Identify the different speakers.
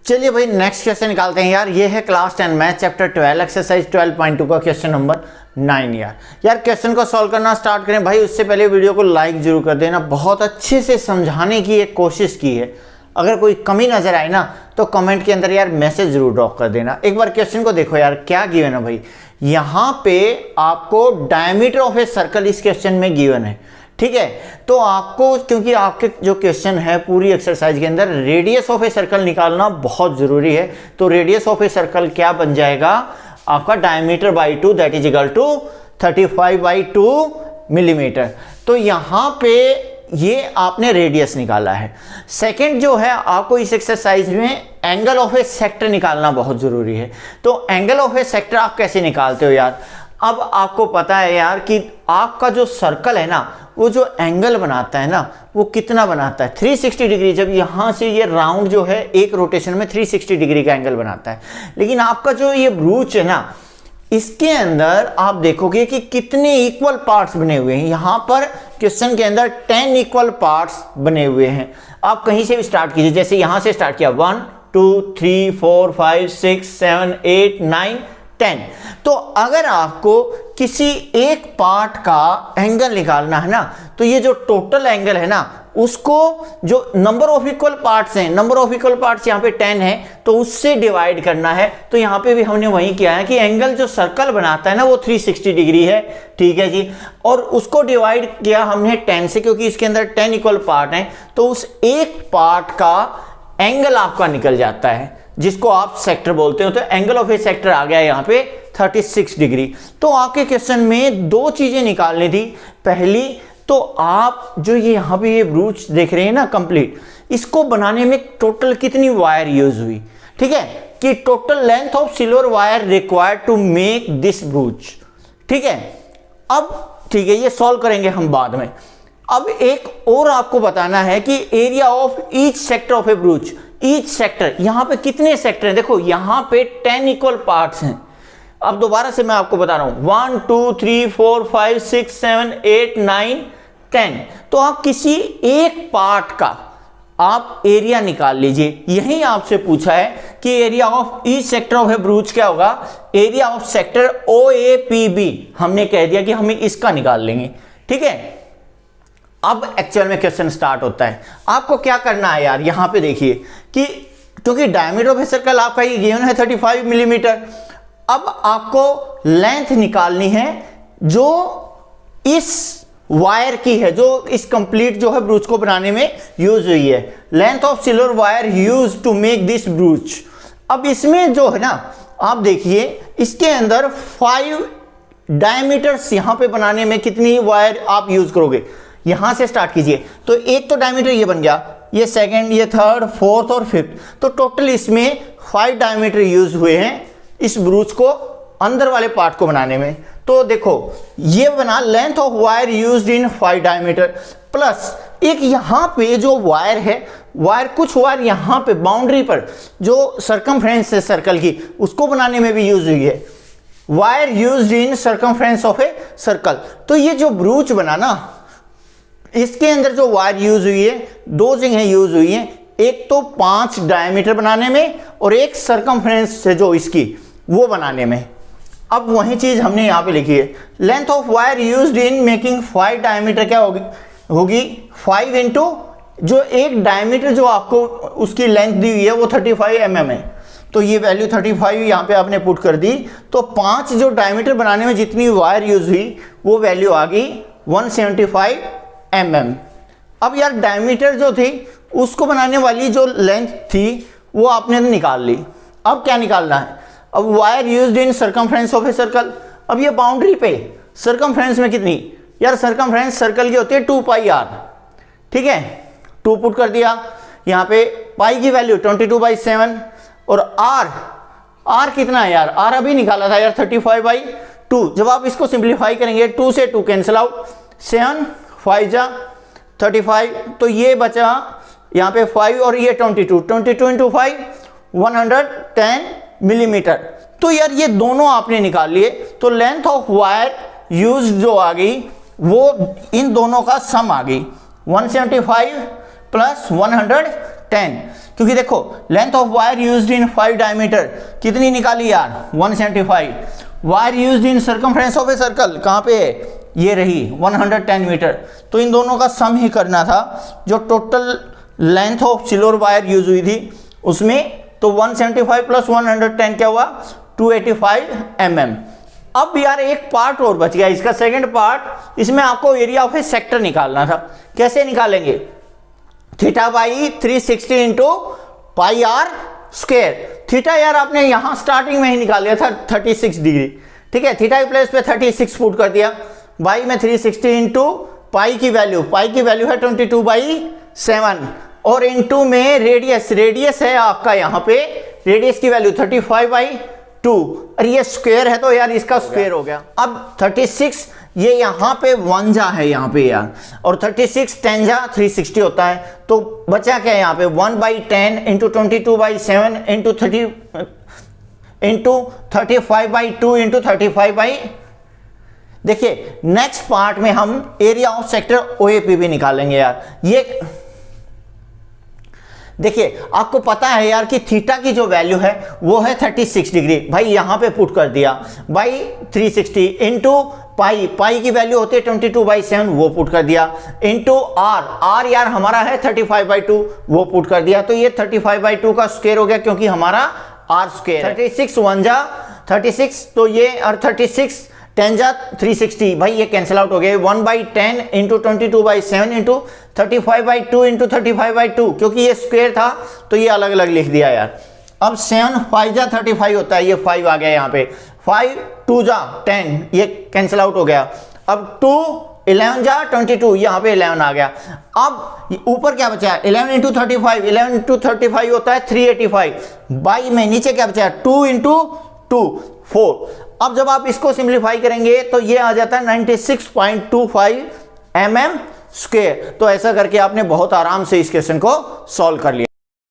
Speaker 1: चलिए भाई next question निकालते हैं यार। ये है क्लास 10 मैथ चैप्टर 12 एक्सरसाइज 12.2 का क्वेश्चन नंबर 9 यार क्वेश्चन को सॉल्व करना स्टार्ट करें भाई, उससे पहले वीडियो को लाइक जरूर कर देना। बहुत अच्छे से समझाने की एक कोशिश की है, अगर कोई कमी नजर आए ना तो कमेंट के अंदर यार मैसेज जरूर ड्रॉप कर देना। एक बार क्वेश्चन को देखो यार, क्या गिवन है भाई। यहाँ पे आपको डायमीटर ऑफ ए सर्कल इस क्वेश्चन में गिवन है, ठीक है। तो आपको, क्योंकि आपके जो क्वेश्चन है पूरी एक्सरसाइज के अंदर रेडियस ऑफ ए सर्कल निकालना बहुत जरूरी है, तो रेडियस ऑफ ए सर्कल क्या बन जाएगा आपका diameter by 2 that is equal to 35/2 millimetre. तो यहाँ पे ये आपने रेडियस निकाला है। सेकंड जो है, आपको इस एक्सरसाइज में एंगल ऑफ ए सेक्टर निकालना बहुत जरूरी है। तो एंगल ऑफ ए सेक्टर आप कैसे निकालते हो यार। अब आपको पता है यार कि आपका जो सर्कल है ना, वो जो एंगल बनाता है ना वो कितना बनाता है 360 डिग्री। जब यहाँ से ये राउंड जो है एक रोटेशन में 360 डिग्री का एंगल बनाता है। लेकिन आपका जो ये ब्रूच है ना, इसके अंदर आप देखोगे कि कितने इक्वल पार्ट्स बने हुए हैं। यहाँ पर क्वेश्चन के अंदर 10 इक्वल पार्ट्स बने हुए हैं। आप कहीं से भी स्टार्ट कीजिए, जैसे यहाँ से स्टार्ट किया 1 2 3 4 5 6 7 8 9 10। तो अगर आपको किसी एक पार्ट का एंगल निकालना है ना, तो ये जो टोटल एंगल है ना, उसको जो नंबर ऑफ इक्वल पार्ट्स हैं, नंबर ऑफ इक्वल पार्ट्स यहाँ पे 10 है, तो उससे डिवाइड करना है। तो यहाँ पे भी हमने वही किया है कि एंगल जो सर्कल बनाता है ना वो 360 डिग्री है, ठीक है जी। और उसको डिवाइड किया हमने 10 से, क्योंकि इसके अंदर 10 इक्वल पार्ट हैं। तो उस एक पार्ट का एंगल आपका निकल जाता है, जिसको आप सेक्टर बोलते हो। तो एंगल ऑफ ए सेक्टर आ गया यहाँ पे 36 डिग्री। तो आपके क्वेश्चन में दो चीजें निकालनी थी। पहली तो आप जो ये यहाँ पे ये ब्रूच देख रहे हैं ना कंप्लीट, इसको बनाने में टोटल कितनी वायर यूज हुई, ठीक है, कि total length of silver wire required to make this brooch, ठीक है। अब ठीक है, ये सॉल्व करेंगे हम बाद में। अब एक और आपको बताना है कि area of each sector of A ब्रूच, each sector, यहां पे कितने सेक्टर हैं। देखो यहां पे 10 इक्वल पार्ट्स हैं। अब दोबारा से मैं आपको बता रहा हूं 1 2 3 4 5 6 7 8 9 10। तो आप किसी एक पार्ट का आप एरिया निकाल लीजिए। यही आपसे पूछा है कि area of each sector of ए ब्रूच क्या होगा, एरिया ऑफ सेक्टर OAPB। हमने कह दिया कि हमें इसका निकाल लेंगे, ठीक है। अब एक्चुअल में क्वेश्चन स्टार्ट होता है। आपको क्या करना है यार, यहां पे देखिए कि क्योंकि डायमीटर ऑफ ए सर्कल आपका ये गिवन है 35 मिलीमीटर। अब आपको लेंथ निकालनी है जो इस वायर की है, जो इस कंप्लीट जो है ब्रूच को बनाने में यूज हुई है। Length of silver wire use to make this brooch. अब इसमें जो है ना, आप देखिए इसके अंदर 5 डायमीटर्स यहां पे बनाने में कितनी वायर आप यूज करोगे। यहां से स्टार्ट कीजिए, तो एक तो डायमीटर ये बन गया, ये सेकंड, ये थर्ड, फोर्थ और फिफ्थ। तो टोटल इसमें 5 डायमीटर यूज हुए हैं इस ब्रूच को अंदर वाले पार्ट को बनाने में। तो देखो ये बना length of wire used in 5 diameter, plus एक यहां पे जो वायर है, वायर कुछ वायर यहां पे बाउंड्री पर जो सरकमफ्रेंस है सर्कल की, उसको बनाने में भी यूज हुई है। Wire used in circumference of a circle. तो ये जो ब्रूच बना ना, इसके अंदर जो वायर यूज हुई है, दो जगह यूज हुई है। एक तो 5 डायमीटर बनाने में और एक सरकमफ्रेंस से जो इसकी वो बनाने में। अब वही चीज हमने यहाँ पे लिखी है, length of wire used in making 5 diameter क्या होगी 5 इंटू जो एक डायमीटर जो आपको उसकी लेंथ दी हुई है वो 35 mm है। तो ये वैल्यू 35 यहाँ पे आपने पुट कर दी। तो 5 जो डायमीटर बनाने में जितनी वायर यूज हुई वो वैल्यू आ गई 175 mm। अब यार डायमीटर जो थी उसको बनाने वाली जो लेंथ थी वो आपने निकाल ली। अब क्या निकालना है, अब wire used in circumference of a circle. अब ये बाउंड्री पे सरकमफ्रेंस में कितनी यार, सरकमफ्रेंस सर्कल की होती है 2πr, ठीक है। 2 पुट कर दिया यहाँ पे, पाई की वैल्यू 22/7 और r कितना है यार, r अभी निकाला था यार 35/2। जब आप इसको सिंप्लीफाई करेंगे 2 से 2 कैंसिल आउट, 7 5 जा 35, तो ये बचा यहाँ पे 5 और ये 22 इंटू 5 110 मिलीमीटर। तो यार ये दोनों आपने निकाल लिए। तो लेंथ ऑफ वायर यूज जो आ गई वो इन दोनों का सम आ गई 175 प्लस 110 10, क्योंकि देखो length of wire used in 5 diameter कितनी निकाली यार 175, wire used in circumference of a circle कहाँ पे है, ये रही 110 मीटर। तो इन दोनों का सम ही करना था, जो total length of silver wire use हुई थी उसमें, तो 175 प्लस 110 क्या हुआ 285 mm। अब यार एक पार्ट और बच गया, इसका सेकंड पार्ट, इसमें आपको एरिया ऑफ ए सेक्टर निकालना था। कैसे निकालेंगे, theta by 360 into pi r square. Theta यार आपने यहां स्टार्टिंग में ही निकाल लिया था 36 डिग्री, ठीक है, थीटा की प्लेस पे 36 पुट कर दिया, बाई में 360 इंटू पाई की वैल्यू है 22/7 और इंटू में रेडियस है आपका यहाँ पे, रेडियस की वैल्यू 35/2 और ये स्क्वायर है तो यार इसका स्क्वायर हो गया। अब 36 ये यहाँ पे 1 जा है यहाँ पे यार, और 36 10 जा 360 होता है, तो बचा क्या है यहाँ पे 1/10 इंटू 22/7 इंटू 35/2 इंटू 35/। देखिए नेक्स्ट पार्ट में हम एरिया ऑफ सेक्टर OAP भी निकालेंगे यार। ये देखिए आपको पता है यार कि थीटा की जो वैल्यू है वो है 36 डिग्री, भाई यहाँ पे पुट कर दिया बाई 360 इंटू पाई की वैल्यू होती है 22/7 वो पुट कर दिया, इंटू आर यार हमारा है 35/2 वो पुट कर दिया, तो ये 35/2 का स्क्वायर हो गया क्योंकि हमारा आर स्क्वायर 36 1 जा 36, तो ये और 36 10 जा 360, भाई ये कैंसिल आउट हो गया 1/10 इंटू 22/7 इंटू 35/2 इंटू 35/2, क्योंकि ये स्क्वायर था तो ये अलग अलग लिख दिया यार। अब 7 5 जा 35 होता है, ये 5 आ गया यहाँ पे, 5 2 जा 10 ये कैंसिल आउट हो गया, अब 2 11 जा 22 यहाँ पे 11 आ गया। अब ऊपर क्या बचा है 11 इंटू 35, 11 इंटू 35 होता है 385, बाई में नीचे क्या बचा है 2 इंटू 2 4। अब जब आप इसको सिंप्लीफाई करेंगे तो ये आ जाता है 96.25 mm स्क्वायर। तो ऐसा करके आपने बहुत आराम से इस क्वेश्चन को सॉल्व कर लिया।